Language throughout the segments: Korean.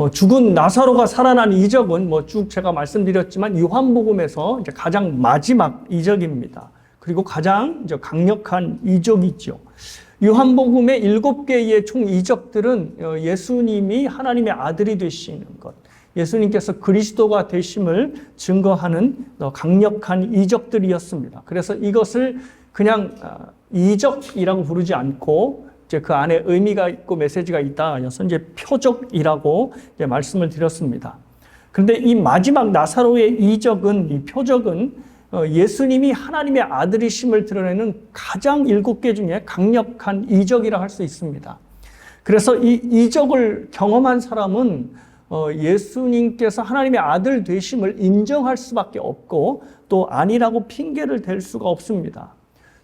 죽은 나사로가 살아난 이적은 쭉 제가 말씀드렸지만 요한복음에서 이제 가장 마지막 이적입니다. 그리고 가장 이제 강력한 이적이죠. 요한복음의 7개의 총 이적들은 예수님이 하나님의 아들이 되시는 것, 예수님께서 그리스도가 되심을 증거하는 강력한 이적들이었습니다. 그래서 이것을 그냥 이적이라고 부르지 않고 이제 그 안에 의미가 있고 메시지가 있다 해서 이제 표적이라고 이제 말씀을 드렸습니다. 그런데 이 마지막 나사로의 이적은, 이 표적은 예수님이 하나님의 아들이심을 드러내는 가장 7개 중에 강력한 이적이라 할 수 있습니다. 그래서 이 이적을 경험한 사람은 예수님께서 하나님의 아들 되심을 인정할 수밖에 없고 또 아니라고 핑계를 댈 수가 없습니다.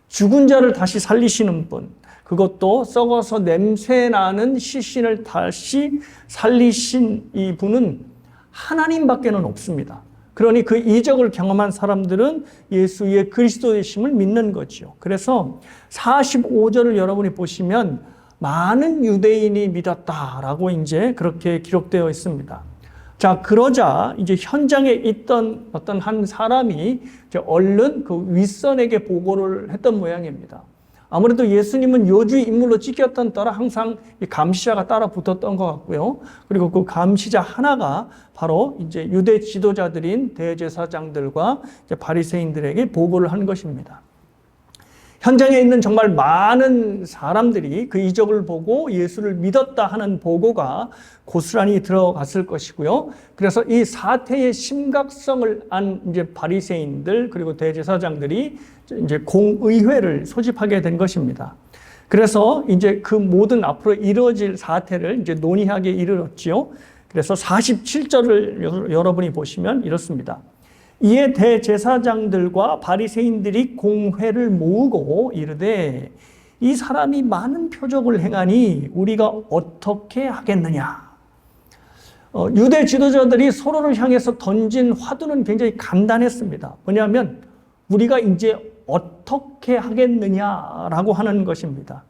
죽은 자를 다시 살리시는 분, 그것도 썩어서 냄새나는 시신을 다시 살리신 이 분은 하나님밖에는 없습니다. 그러니 그 이적을 경험한 사람들은 예수의 그리스도 되심을 믿는 거죠. 그래서 45절을 여러분이 보시면 많은 유대인이 믿었다라고 이제 그렇게 기록되어 있습니다. 자, 그러자 이제 현장에 있던 어떤 한 사람이 이제 얼른 그 윗선에게 보고를 했던 모양입니다. 아무래도 예수님은 요주의 인물로 찍혔던 따라 항상 감시자가 따라 붙었던 것 같고요. 그리고 그 감시자 하나가 바로 이제 유대 지도자들인 대제사장들과 바리새인들에게 보고를 한 것입니다. 현장에 있는 정말 많은 사람들이 그 이적을 보고 예수를 믿었다 하는 보고가 고스란히 들어갔을 것이고요. 그래서 이 사태의 심각성을 안 이제 바리새인들 그리고 대제사장들이 이제 공의회를 소집하게 된 것입니다. 그래서 이제 그 모든 앞으로 이루어질 사태를 이제 논의하게 이르렀지요. 그래서 47절을 여러분이 보시면 이렇습니다. 이에 대제사장들과 바리새인들이 공회를 모으고 이르되 이 사람이 많은 표적을 행하니 우리가 어떻게 하겠느냐. 유대 지도자들이 서로를 향해서 던진 화두는 굉장히 간단했습니다. 뭐냐면 우리가 이제 어떻게 하겠느냐라고 하는 것입니다.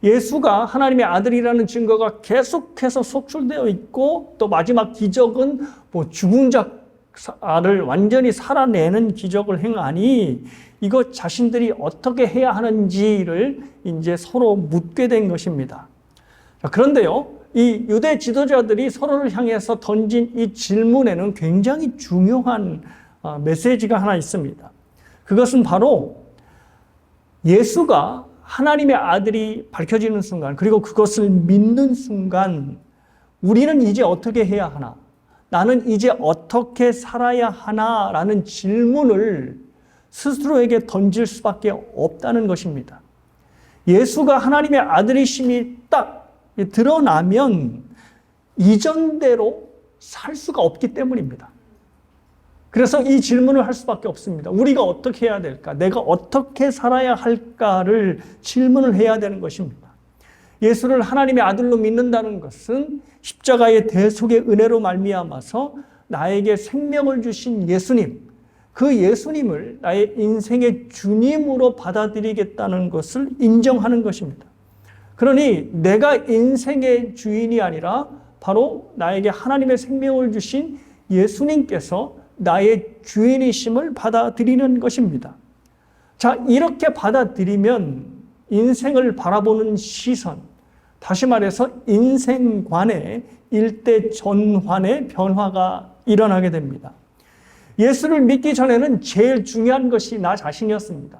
예수가 하나님의 아들이라는 증거가 계속해서 속출되어 있고 또 마지막 기적은 죽은 자를 완전히 살아내는 기적을 행하니 이것 자신들이 어떻게 해야 하는지를 이제 서로 묻게 된 것입니다. 그런데요, 이 유대 지도자들이 서로를 향해서 던진 이 질문에는 굉장히 중요한 메시지가 하나 있습니다. 그것은 바로 예수가 하나님의 아들이 밝혀지는 순간, 그리고 그것을 믿는 순간 우리는 이제 어떻게 해야 하나? 나는 이제 어떻게 살아야 하나라는 질문을 스스로에게 던질 수밖에 없다는 것입니다. 예수가 하나님의 아들이심이 딱 드러나면 이전대로 살 수가 없기 때문입니다. 그래서 이 질문을 할 수밖에 없습니다. 우리가 어떻게 해야 될까? 내가 어떻게 살아야 할까를 질문을 해야 되는 것입니다. 예수를 하나님의 아들로 믿는다는 것은 십자가의 대속의 은혜로 말미암아서 나에게 생명을 주신 예수님, 그 예수님을 나의 인생의 주님으로 받아들이겠다는 것을 인정하는 것입니다. 그러니 내가 인생의 주인이 아니라 바로 나에게 하나님의 생명을 주신 예수님께서 나의 주인이심을 받아들이는 것입니다. 자, 이렇게 받아들이면 인생을 바라보는 시선, 다시 말해서 인생관의 일대전환의 변화가 일어나게 됩니다. 예수를 믿기 전에는 제일 중요한 것이 나 자신이었습니다.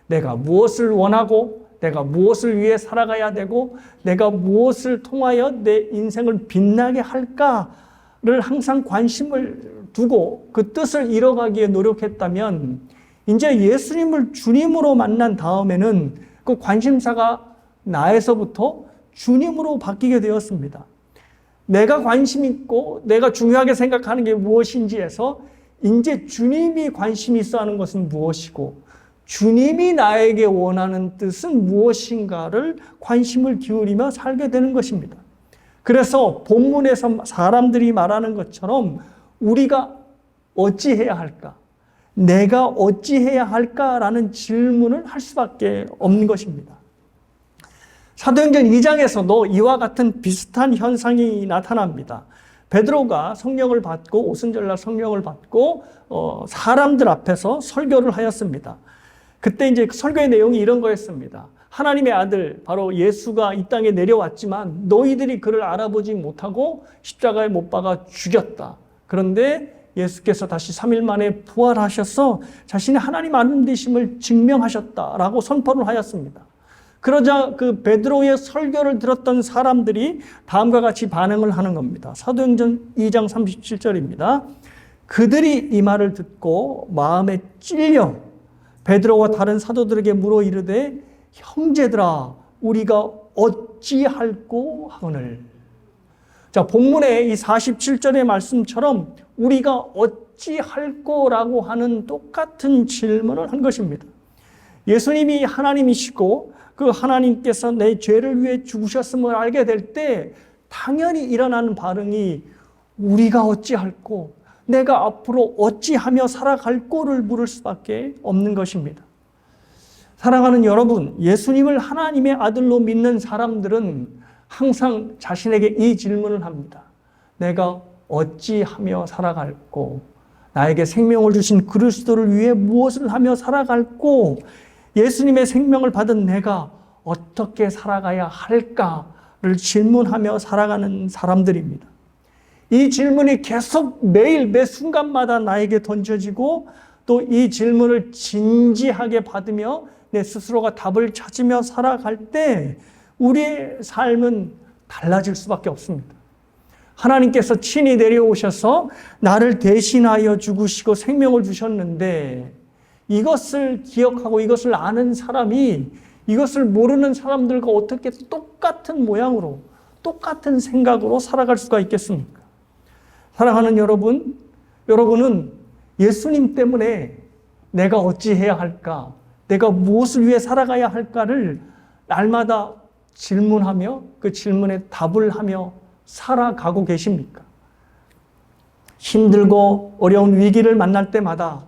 내가 무엇을 원하고 내가 무엇을 위해 살아가야 되고 내가 무엇을 통하여 내 인생을 빛나게 할까를 항상 관심을 두고 그 뜻을 이뤄가기에 노력했다면 이제 예수님을 주님으로 만난 다음에는 그 관심사가 나에서부터 주님으로 바뀌게 되었습니다. 내가 관심 있고 내가 중요하게 생각하는 게 무엇인지에서 이제 주님이 관심 있어 하는 것은 무엇이고 주님이 나에게 원하는 뜻은 무엇인가를 관심을 기울이며 살게 되는 것입니다. 그래서 본문에서 사람들이 말하는 것처럼 우리가 어찌해야 할까? 내가 어찌해야 할까라는 질문을 할 수밖에 없는 것입니다. 사도행전 2장에서도 이와 같은 비슷한 현상이 나타납니다. 베드로가 성령을 받고 오순절날 성령을 받고 사람들 앞에서 설교를 하였습니다. 그때 이제 설교의 내용이 이런 거였습니다. 하나님의 아들 바로 예수가 이 땅에 내려왔지만 너희들이 그를 알아보지 못하고 십자가에 못 박아 죽였다. 그런데 예수께서 다시 3일 만에 부활하셔서 자신의 하나님 아들 되심을 증명하셨다라고 선포를 하였습니다. 그러자 그 베드로의 설교를 들었던 사람들이 다음과 같이 반응을 하는 겁니다. 사도행전 2장 37절입니다. 그들이 이 말을 듣고 마음에 찔려 베드로와 다른 사도들에게 물어 이르되 형제들아 우리가 어찌할꼬 하거늘. 자, 본문의 이 47절의 말씀처럼 우리가 어찌할꼬라고 하는 똑같은 질문을 한 것입니다. 예수님이 하나님이시고 그 하나님께서 내 죄를 위해 죽으셨음을 알게 될 때 당연히 일어나는 반응이 우리가 어찌할꼬, 내가 앞으로 어찌하며 살아갈꼬를 물을 수밖에 없는 것입니다. 사랑하는 여러분, 예수님을 하나님의 아들로 믿는 사람들은 항상 자신에게 이 질문을 합니다. 내가 어찌하며 살아갈꼬? 나에게 생명을 주신 그리스도를 위해 무엇을 하며 살아갈꼬? 예수님의 생명을 받은 내가 어떻게 살아가야 할까를 질문하며 살아가는 사람들입니다. 이 질문이 계속 매일 매 순간마다 나에게 던져지고 또 이 질문을 진지하게 받으며 내 스스로가 답을 찾으며 살아갈 때 우리의 삶은 달라질 수밖에 없습니다. 하나님께서 친히 내려오셔서 나를 대신하여 죽으시고 생명을 주셨는데 이것을 기억하고 이것을 아는 사람이 이것을 모르는 사람들과 어떻게 똑같은 모양으로 똑같은 생각으로 살아갈 수가 있겠습니까? 사랑하는 여러분, 여러분은 예수님 때문에 내가 어찌해야 할까? 내가 무엇을 위해 살아가야 할까를 날마다 질문하며 그 질문에 답을 하며 살아가고 계십니까? 힘들고 어려운 위기를 만날 때마다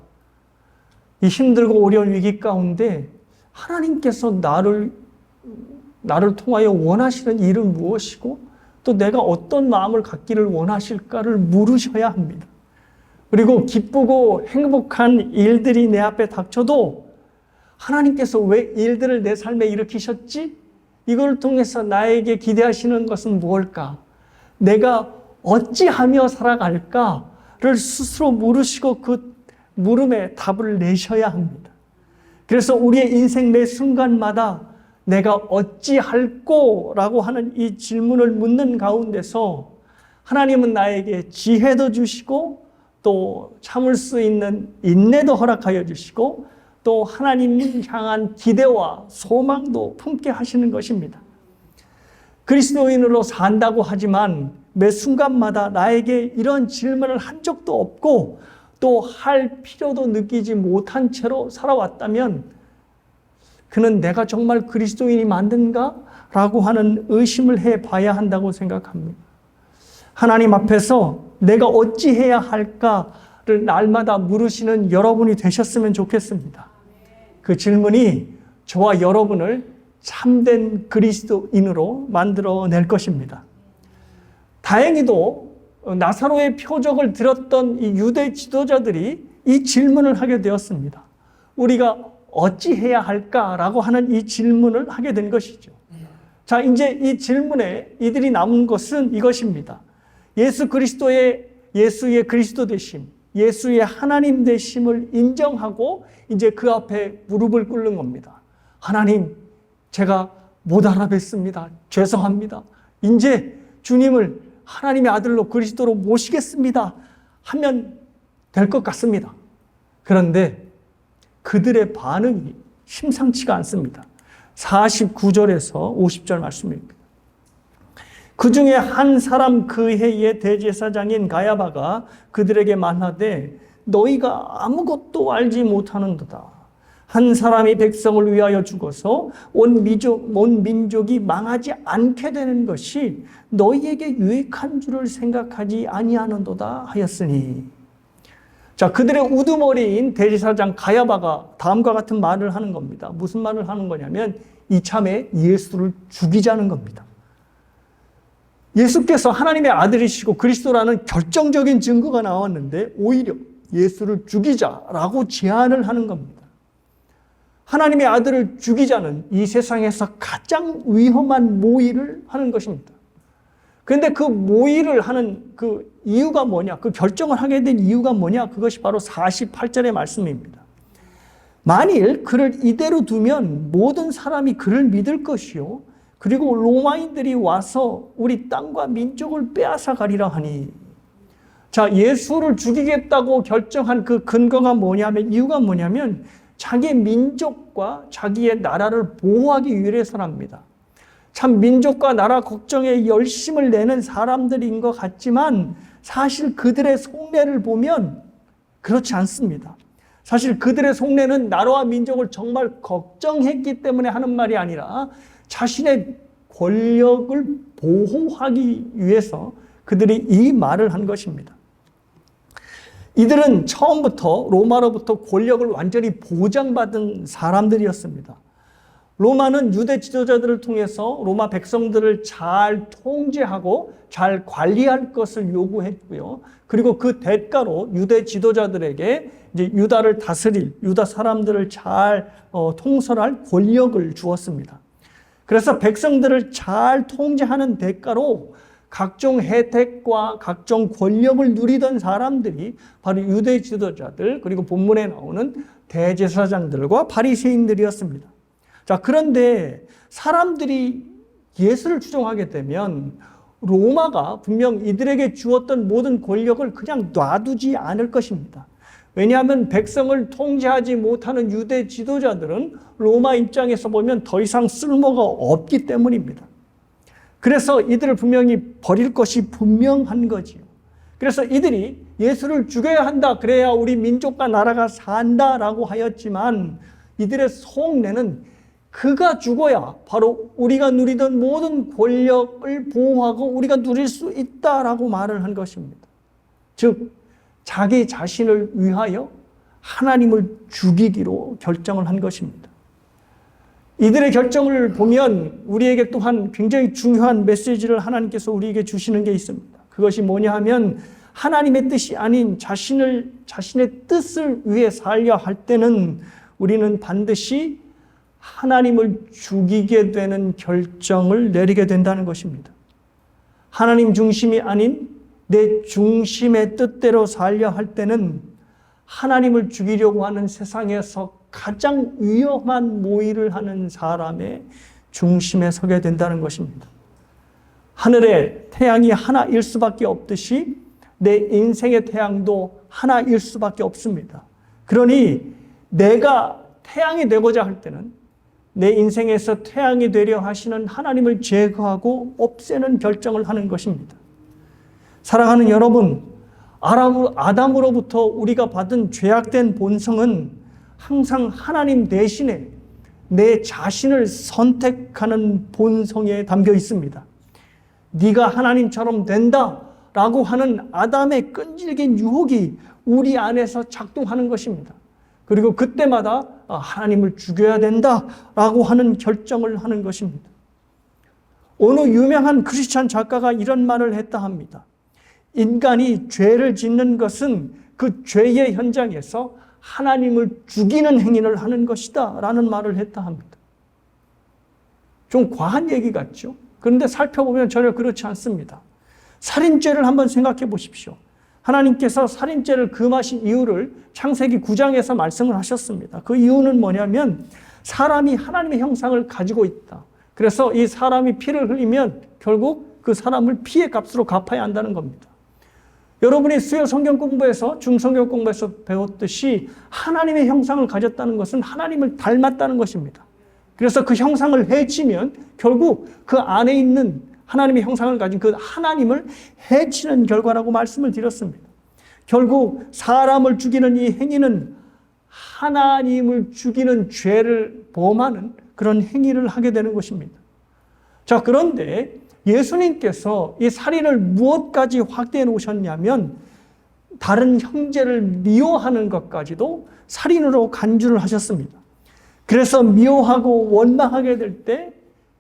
이 힘들고 어려운 위기 가운데 하나님께서 나를 통하여 원하시는 일은 무엇이고 또 내가 어떤 마음을 갖기를 원하실까를 물으셔야 합니다. 그리고 기쁘고 행복한 일들이 내 앞에 닥쳐도 하나님께서 왜 일들을 내 삶에 일으키셨지? 이걸 통해서 나에게 기대하시는 것은 무엇일까? 내가 어찌하며 살아갈까를 스스로 물으시고 그 물음에 답을 내셔야 합니다. 그래서 우리의 인생 매 순간마다 내가 어찌할꼬라고 하는 이 질문을 묻는 가운데서 하나님은 나에게 지혜도 주시고 또 참을 수 있는 인내도 허락하여 주시고 또 하나님을 향한 기대와 소망도 품게 하시는 것입니다. 그리스도인으로 산다고 하지만 매 순간마다 나에게 이런 질문을 한 적도 없고 또 할 필요도 느끼지 못한 채로 살아왔다면 그는 내가 정말 그리스도인이 맞는가? 라고 하는 의심을 해봐야 한다고 생각합니다. 하나님 앞에서 내가 어찌해야 할까를 날마다 물으시는 여러분이 되셨으면 좋겠습니다. 그 질문이 저와 여러분을 참된 그리스도인으로 만들어낼 것입니다. 다행히도 나사로의 표적을 들었던 이 유대 지도자들이 이 질문을 하게 되었습니다. 우리가 어찌해야 할까라고 하는 이 질문을 하게 된 것이죠. 자, 이제 이 질문에 이들이 남은 것은 이것입니다. 예수의 그리스도 되심, 예수의 하나님 되심을 인정하고 이제 그 앞에 무릎을 꿇는 겁니다. 하나님, 제가 못 알아뵀습니다. 죄송합니다. 이제 주님을 하나님의 아들로 그리스도로 모시겠습니다. 하면 될 것 같습니다. 그런데 그들의 반응이 심상치가 않습니다. 49절에서 50절 말씀입니다. 그 중에 한 사람 그 해의 대제사장인 가야바가 그들에게 말하되 너희가 아무것도 알지 못하는도다. 한 사람이 백성을 위하여 죽어서 온 민족이 망하지 않게 되는 것이 너희에게 유익한 줄을 생각하지 아니하는도다 하였으니. 자, 그들의 우두머리인 대제사장 가야바가 다음과 같은 말을 하는 겁니다. 무슨 말을 하는 거냐면 이참에 예수를 죽이자는 겁니다. 예수께서 하나님의 아들이시고 그리스도라는 결정적인 증거가 나왔는데 오히려 예수를 죽이자라고 제안을 하는 겁니다. 하나님의 아들을 죽이자는 이 세상에서 가장 위험한 모의를 하는 것입니다. 그런데 그 모의를 하는 그 이유가 뭐냐? 그 결정을 하게 된 이유가 뭐냐? 그것이 바로 48절의 말씀입니다. 만일 그를 이대로 두면 모든 사람이 그를 믿을 것이요. 그리고 로마인들이 와서 우리 땅과 민족을 빼앗아 가리라 하니. 자, 예수를 죽이겠다고 결정한 그 근거가 뭐냐면, 이유가 뭐냐면 자기의 민족과 자기의 나라를 보호하기 위해서랍니다. 참 민족과 나라 걱정에 열심을 내는 사람들인 것 같지만 사실 그들의 속내를 보면 그렇지 않습니다. 사실 그들의 속내는 나라와 민족을 정말 걱정했기 때문에 하는 말이 아니라 자신의 권력을 보호하기 위해서 그들이 이 말을 한 것입니다. 이들은 처음부터 로마로부터 권력을 완전히 보장받은 사람들이었습니다. 로마는 유대 지도자들을 통해서 로마 백성들을 잘 통제하고 잘 관리할 것을 요구했고요. 그리고 그 대가로 유대 지도자들에게 이제 유다를 다스릴, 유다 사람들을 잘 통솔할 권력을 주었습니다. 그래서 백성들을 잘 통제하는 대가로 각종 혜택과 각종 권력을 누리던 사람들이 바로 유대 지도자들, 그리고 본문에 나오는 대제사장들과 바리새인들이었습니다. 자, 그런데 사람들이 예수를 추종하게 되면 로마가 분명 이들에게 주었던 모든 권력을 그냥 놔두지 않을 것입니다. 왜냐하면 백성을 통제하지 못하는 유대 지도자들은 로마 입장에서 보면 더 이상 쓸모가 없기 때문입니다. 그래서 이들을 분명히 버릴 것이 분명한 거지요. 그래서 이들이 예수를 죽여야 한다, 그래야 우리 민족과 나라가 산다라고 하였지만 이들의 속내는 그가 죽어야 바로 우리가 누리던 모든 권력을 보호하고 우리가 누릴 수 있다라고 말을 한 것입니다. 즉 자기 자신을 위하여 하나님을 죽이기로 결정을 한 것입니다. 이들의 결정을 보면 우리에게 또한 굉장히 중요한 메시지를 하나님께서 우리에게 주시는 게 있습니다. 그것이 뭐냐 하면 하나님의 뜻이 아닌 자신의 뜻을 위해 살려 할 때는 우리는 반드시 하나님을 죽이게 되는 결정을 내리게 된다는 것입니다. 하나님 중심이 아닌 내 중심의 뜻대로 살려 할 때는 하나님을 죽이려고 하는 세상에서 가장 위험한 모의를 하는 사람의 중심에 서게 된다는 것입니다. 하늘에 태양이 하나일 수밖에 없듯이 내 인생의 태양도 하나일 수밖에 없습니다. 그러니 내가 태양이 되고자 할 때는 내 인생에서 태양이 되려 하시는 하나님을 제거하고 없애는 결정을 하는 것입니다. 사랑하는 여러분, 아담으로부터 우리가 받은 죄악된 본성은 항상 하나님 대신에 내 자신을 선택하는 본성에 담겨 있습니다. 네가 하나님처럼 된다라고 하는 아담의 끈질긴 유혹이 우리 안에서 작동하는 것입니다. 그리고 그때마다 하나님을 죽여야 된다라고 하는 결정을 하는 것입니다. 어느 유명한 크리스찬 작가가 이런 말을 했다 합니다. 인간이 죄를 짓는 것은 그 죄의 현장에서 하나님을 죽이는 행위를 하는 것이다 라는 말을 했다 합니다. 좀 과한 얘기 같죠? 그런데 살펴보면 전혀 그렇지 않습니다. 살인죄를 한번 생각해 보십시오. 하나님께서 살인죄를 금하신 이유를 창세기 9장에서 말씀을 하셨습니다. 그 이유는 뭐냐면 사람이 하나님의 형상을 가지고 있다. 그래서 이 사람이 피를 흘리면 결국 그 사람을 피의 값으로 갚아야 한다는 겁니다. 여러분이 수요 성경 공부에서 중성경 공부에서 배웠듯이 하나님의 형상을 가졌다는 것은 하나님을 닮았다는 것입니다. 그래서 그 형상을 해치면 결국 그 안에 있는 하나님의 형상을 가진 그 하나님을 해치는 결과라고 말씀을 드렸습니다. 결국 사람을 죽이는 이 행위는 하나님을 죽이는 죄를 범하는 그런 행위를 하게 되는 것입니다. 자, 그런데 예수님께서 이 살인을 무엇까지 확대해 놓으셨냐면 다른 형제를 미워하는 것까지도 살인으로 간주를 하셨습니다. 그래서 미워하고 원망하게 될 때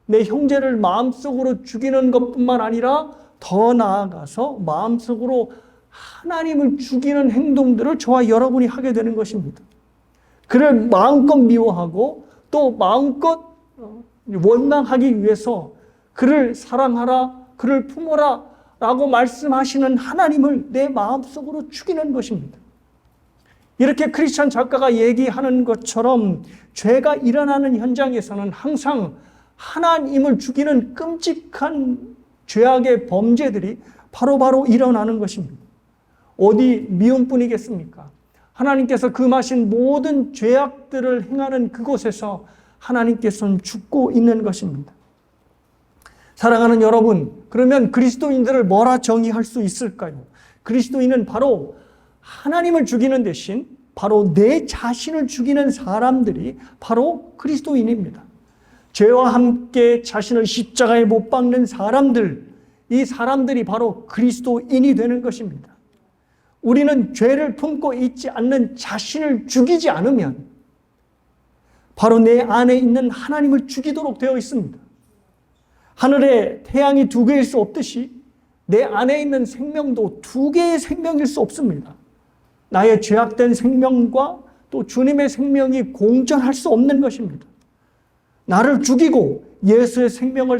내 형제를 마음속으로 죽이는 것뿐만 아니라 더 나아가서 마음속으로 하나님을 죽이는 행동들을 저와 여러분이 하게 되는 것입니다. 그를 마음껏 미워하고 또 마음껏 원망하기 위해서 그를 사랑하라, 그를 품어라 라고 말씀하시는 하나님을 내 마음속으로 죽이는 것입니다. 이렇게 크리스천 작가가 얘기하는 것처럼 죄가 일어나는 현장에서는 항상 하나님을 죽이는 끔찍한 죄악의 범죄들이 바로바로 일어나는 것입니다. 어디 미움뿐이겠습니까? 하나님께서 금하신 모든 죄악들을 행하는 그곳에서 하나님께서는 죽고 있는 것입니다. 사랑하는 여러분, 그러면 그리스도인들을 뭐라 정의할 수 있을까요? 그리스도인은 바로 하나님을 죽이는 대신 바로 내 자신을 죽이는 사람들이 바로 그리스도인입니다. 죄와 함께 자신을 십자가에 못 박는 사람들, 이 사람들이 바로 그리스도인이 되는 것입니다. 우리는 죄를 품고 있지 않는 자신을 죽이지 않으면 바로 내 안에 있는 하나님을 죽이도록 되어 있습니다. 하늘에 태양이 두 개일 수 없듯이 내 안에 있는 생명도 두 개의 생명일 수 없습니다. 나의 죄악된 생명과 또 주님의 생명이 공존할 수 없는 것입니다. 나를 죽이고 예수의 생명을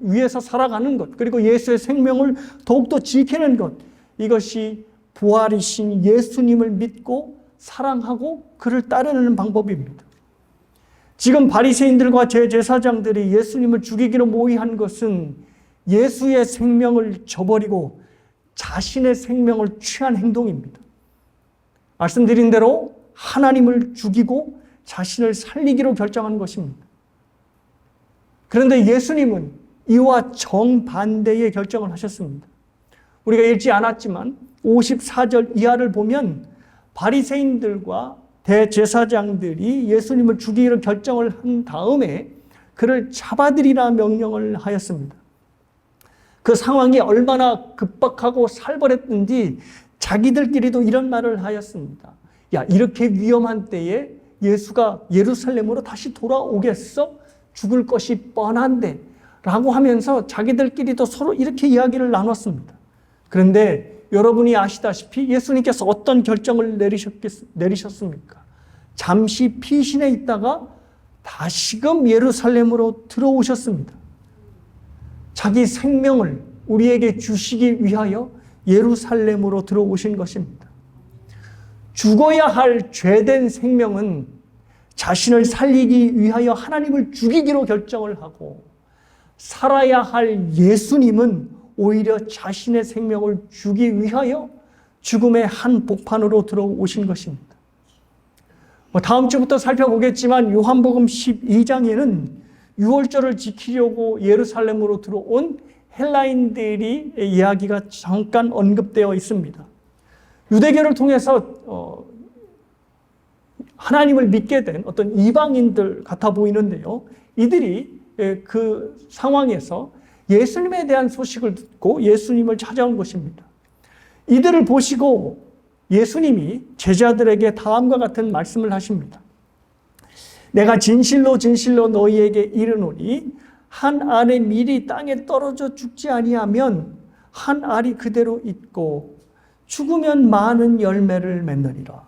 위해서 살아가는 것, 그리고 예수의 생명을 더욱더 지키는 것, 이것이 부활이신 예수님을 믿고 사랑하고 그를 따르는 방법입니다. 지금 바리새인들과 제사장들이 예수님을 죽이기로 모의한 것은 예수의 생명을 저버리고 자신의 생명을 취한 행동입니다. 말씀드린 대로 하나님을 죽이고 자신을 살리기로 결정한 것입니다. 그런데 예수님은 이와 정반대의 결정을 하셨습니다. 우리가 읽지 않았지만 54절 이하를 보면 바리새인들과 대제사장들이 예수님을 죽이기로 결정을 한 다음에 그를 잡아들이라 명령을 하였습니다. 그 상황이 얼마나 급박하고 살벌했는지 자기들끼리도 이런 말을 하였습니다. 야, 이렇게 위험한 때에 예수가 예루살렘으로 다시 돌아오겠어? 죽을 것이 뻔한데 라고 하면서 자기들끼리도 서로 이렇게 이야기를 나눴습니다. 그런데 여러분이 아시다시피 예수님께서 어떤 결정을 내리셨습니까? 잠시 피신해 있다가 다시금 예루살렘으로 들어오셨습니다. 자기 생명을 우리에게 주시기 위하여 예루살렘으로 들어오신 것입니다. 죽어야 할 죄된 생명은 자신을 살리기 위하여 하나님을 죽이기로 결정을 하고, 살아야 할 예수님은 오히려 자신의 생명을 주기 위하여 죽음의 한복판으로 들어오신 것입니다. 다음 주부터 살펴보겠지만 요한복음 12장에는 유월절을 지키려고 예루살렘으로 들어온 헬라인들이 이야기가 잠깐 언급되어 있습니다. 유대교를 통해서 하나님을 믿게 된 어떤 이방인들 같아 보이는데요. 이들이 그 상황에서 예수님에 대한 소식을 듣고 예수님을 찾아온 것입니다. 이들을 보시고 예수님이 제자들에게 다음과 같은 말씀을 하십니다. 내가 진실로 진실로 너희에게 이르노니 한 알의 밀이 땅에 떨어져 죽지 아니하면 한 알이 그대로 있고 죽으면 많은 열매를 맺느니라.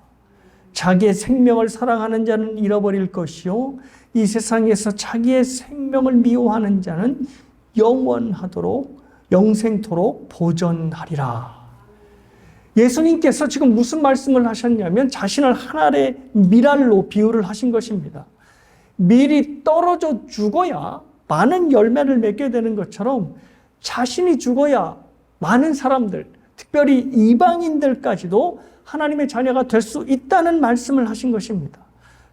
자기의 생명을 사랑하는 자는 잃어버릴 것이요 이 세상에서 자기의 생명을 미워하는 자는 영원하도록 영생토록 보존하리라. 예수님께서 지금 무슨 말씀을 하셨냐면 자신을 한 알의 밀알로 비유를 하신 것입니다. 밀이 떨어져 죽어야 많은 열매를 맺게 되는 것처럼 자신이 죽어야 많은 사람들, 특별히 이방인들까지도 하나님의 자녀가 될 수 있다는 말씀을 하신 것입니다.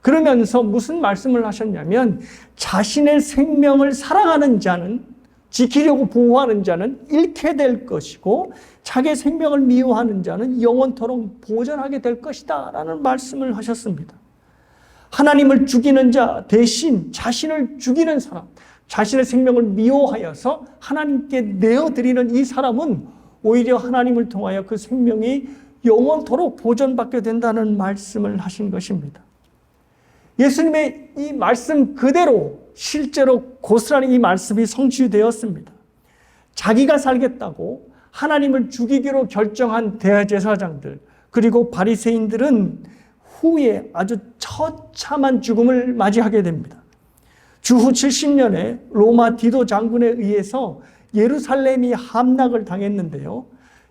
그러면서 무슨 말씀을 하셨냐면 자신의 생명을 사랑하는 자는, 지키려고 보호하는 자는 잃게 될 것이고 자기의 생명을 미워하는 자는 영원토록 보존하게 될 것이다 라는 말씀을 하셨습니다. 하나님을 죽이는 자 대신 자신을 죽이는 사람, 자신의 생명을 미워하여서 하나님께 내어드리는 이 사람은 오히려 하나님을 통하여 그 생명이 영원토록 보존받게 된다는 말씀을 하신 것입니다. 예수님의 이 말씀 그대로 실제로 고스란히 이 말씀이 성취되었습니다. 자기가 살겠다고 하나님을 죽이기로 결정한 대제사장들, 그리고 바리새인들은 후에 아주 처참한 죽음을 맞이하게 됩니다. 주후 70년에 로마 디도 장군에 의해서 예루살렘이 함락을 당했는데요.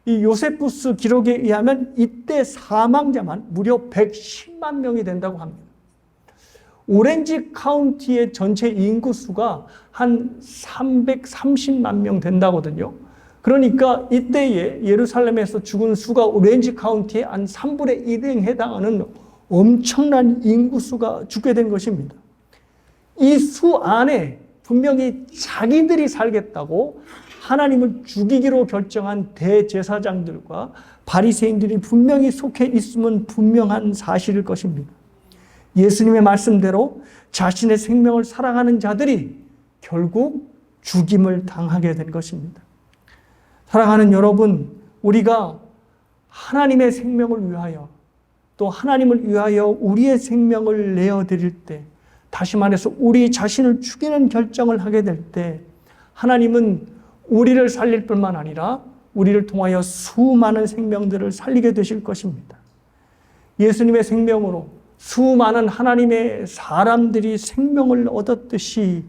이 요세푸스 기록에 의하면 이때 사망자만 무려 110만 명이 된다고 합니다. 오렌지 카운티의 전체 인구수가 한 330만 명 된다거든요. 그러니까 이때에 예루살렘에서 죽은 수가 오렌지 카운티의 한 3분의 1에 해당하는 엄청난 인구수가 죽게 된 것입니다. 이 수 안에 분명히 자기들이 살겠다고 하나님을 죽이기로 결정한 대제사장들과 바리새인들이 분명히 속해 있으면 분명한 사실일 것입니다. 예수님의 말씀대로 자신의 생명을 사랑하는 자들이 결국 죽임을 당하게 된 것입니다. 사랑하는 여러분, 우리가 하나님의 생명을 위하여 또 하나님을 위하여 우리의 생명을 내어드릴 때, 다시 말해서 우리 자신을 죽이는 결정을 하게 될 때 하나님은 우리를 살릴 뿐만 아니라 우리를 통하여 수많은 생명들을 살리게 되실 것입니다. 예수님의 생명으로 수많은 하나님의 사람들이 생명을 얻었듯이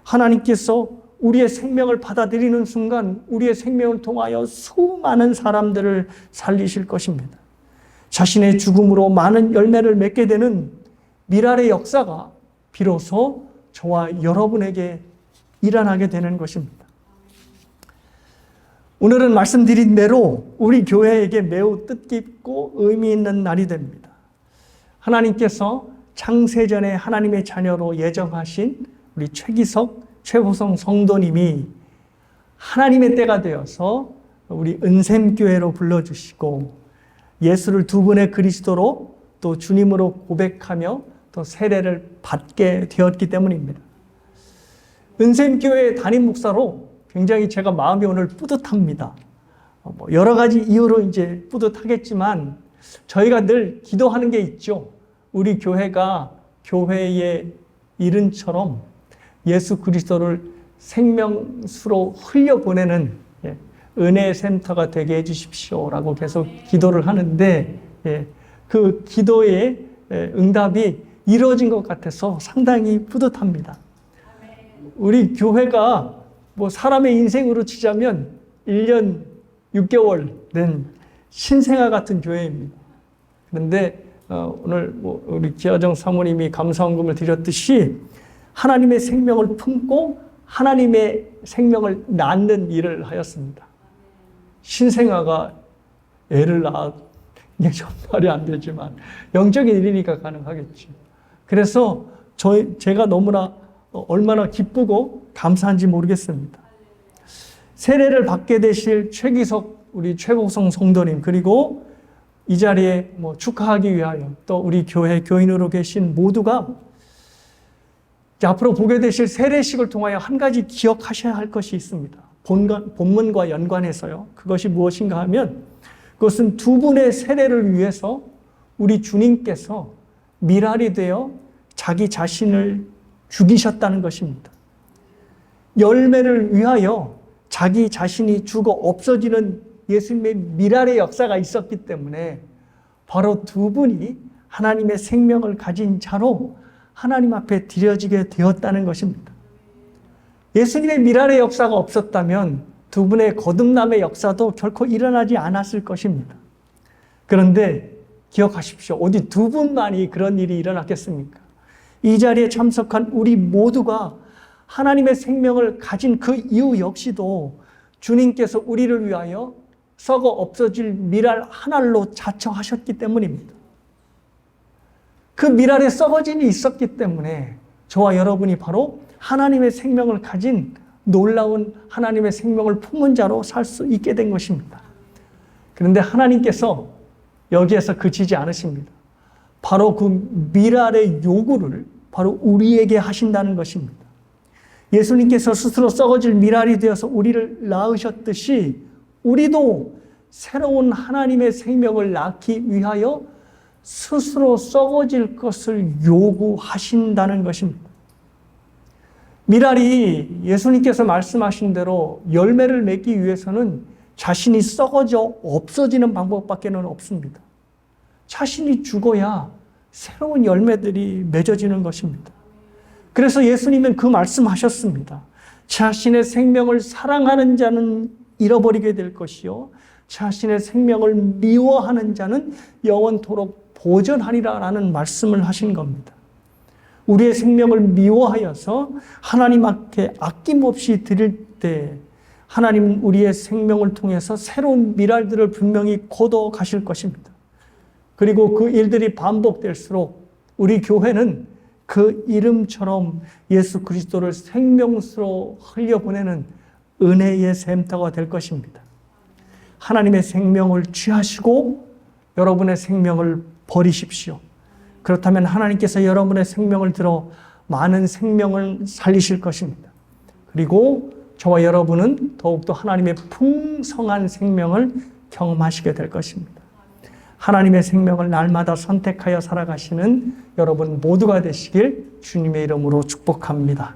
하나님께서 우리의 생명을 받아들이는 순간 우리의 생명을 통하여 수많은 사람들을 살리실 것입니다. 자신의 죽음으로 많은 열매를 맺게 되는 미랄의 역사가 비로소 저와 여러분에게 일어나게 되는 것입니다. 오늘은 말씀드린 대로 우리 교회에게 매우 뜻깊고 의미 있는 날이 됩니다. 하나님께서 창세전에 하나님의 자녀로 예정하신 우리 최호성 성도님이 하나님의 때가 되어서 우리 은샘교회로 불러주시고 예수를 두 분의 그리스도로 또 주님으로 고백하며 또 세례를 받게 되었기 때문입니다. 은샘교회 담임 목사로 굉장히 제가 마음이 오늘 뿌듯합니다. 여러 가지 이유로 이제 뿌듯하겠지만 저희가 늘 기도하는 게 있죠. 우리 교회가 교회의 이름처럼 예수 그리스도를 생명수로 흘려보내는 은혜의 센터가 되게 해주십시오라고 계속 기도를 하는데 그 기도의 응답이 이루어진 것 같아서 상당히 뿌듯합니다. 우리 교회가 사람의 인생으로 치자면 1년 6개월 된 신생아 같은 교회입니다. 그런데 오늘 우리 기아정 사모님이 감사헌금을 드렸듯이 하나님의 생명을 품고 하나님의 생명을 낳는 일을 하였습니다. 신생아가 애를 낳아 이게 좀 말이 안 되지만 영적인 일이니까 가능하겠지. 그래서 제가 너무나 얼마나 기쁘고 감사한지 모르겠습니다. 세례를 받게 되실 최기석 우리 최호성 성도님, 그리고 이 자리에 축하하기 위하여 또 우리 교회 교인으로 계신 모두가 앞으로 보게 되실 세례식을 통하여 한 가지 기억하셔야 할 것이 있습니다. 본문과 연관해서요. 그것이 무엇인가 하면 그것은 두 분의 세례를 위해서 우리 주님께서 미랄이 되어 자기 자신을 죽이셨다는 것입니다. 열매를 위하여 자기 자신이 죽어 없어지는 예수님의 미랄의 역사가 있었기 때문에 바로 두 분이 하나님의 생명을 가진 자로 하나님 앞에 드려지게 되었다는 것입니다. 예수님의 미랄의 역사가 없었다면 두 분의 거듭남의 역사도 결코 일어나지 않았을 것입니다. 그런데 기억하십시오. 어디 두 분만이 그런 일이 일어났겠습니까? 이 자리에 참석한 우리 모두가 하나님의 생명을 가진 그 이유 역시도 주님께서 우리를 위하여 썩어 없어질 미랄 한 알로 자처하셨기 때문입니다. 그 미랄에 썩어짐이 있었기 때문에 저와 여러분이 바로 하나님의 생명을 가진 놀라운 하나님의 생명을 품은 자로 살 수 있게 된 것입니다. 그런데 하나님께서 여기에서 그치지 않으십니다. 바로 그 미랄의 요구를 바로 우리에게 하신다는 것입니다. 예수님께서 스스로 썩어질 미랄이 되어서 우리를 낳으셨듯이 우리도 새로운 하나님의 생명을 낳기 위하여 스스로 썩어질 것을 요구하신다는 것입니다. 미랄이 예수님께서 말씀하신 대로 열매를 맺기 위해서는 자신이 썩어져 없어지는 방법밖에는 없습니다. 자신이 죽어야 새로운 열매들이 맺어지는 것입니다. 그래서 예수님은 그 말씀하셨습니다. 자신의 생명을 사랑하는 자는 잃어버리게 될 것이요 자신의 생명을 미워하는 자는 영원토록 보존하리라 라는 말씀을 하신 겁니다. 우리의 생명을 미워하여서 하나님 앞에 아낌없이 드릴 때 하나님은 우리의 생명을 통해서 새로운 미랄들을 분명히 거둬 가실 것입니다. 그리고 그 일들이 반복될수록 우리 교회는 그 이름처럼 예수 그리스도를 생명수로 흘려보내는 은혜의 샘터가 될 것입니다. 하나님의 생명을 취하시고 여러분의 생명을 버리십시오. 그렇다면 하나님께서 여러분의 생명을 들어 많은 생명을 살리실 것입니다. 그리고 저와 여러분은 더욱더 하나님의 풍성한 생명을 경험하시게 될 것입니다. 하나님의 생명을 날마다 선택하여 살아가시는 여러분 모두가 되시길 주님의 이름으로 축복합니다.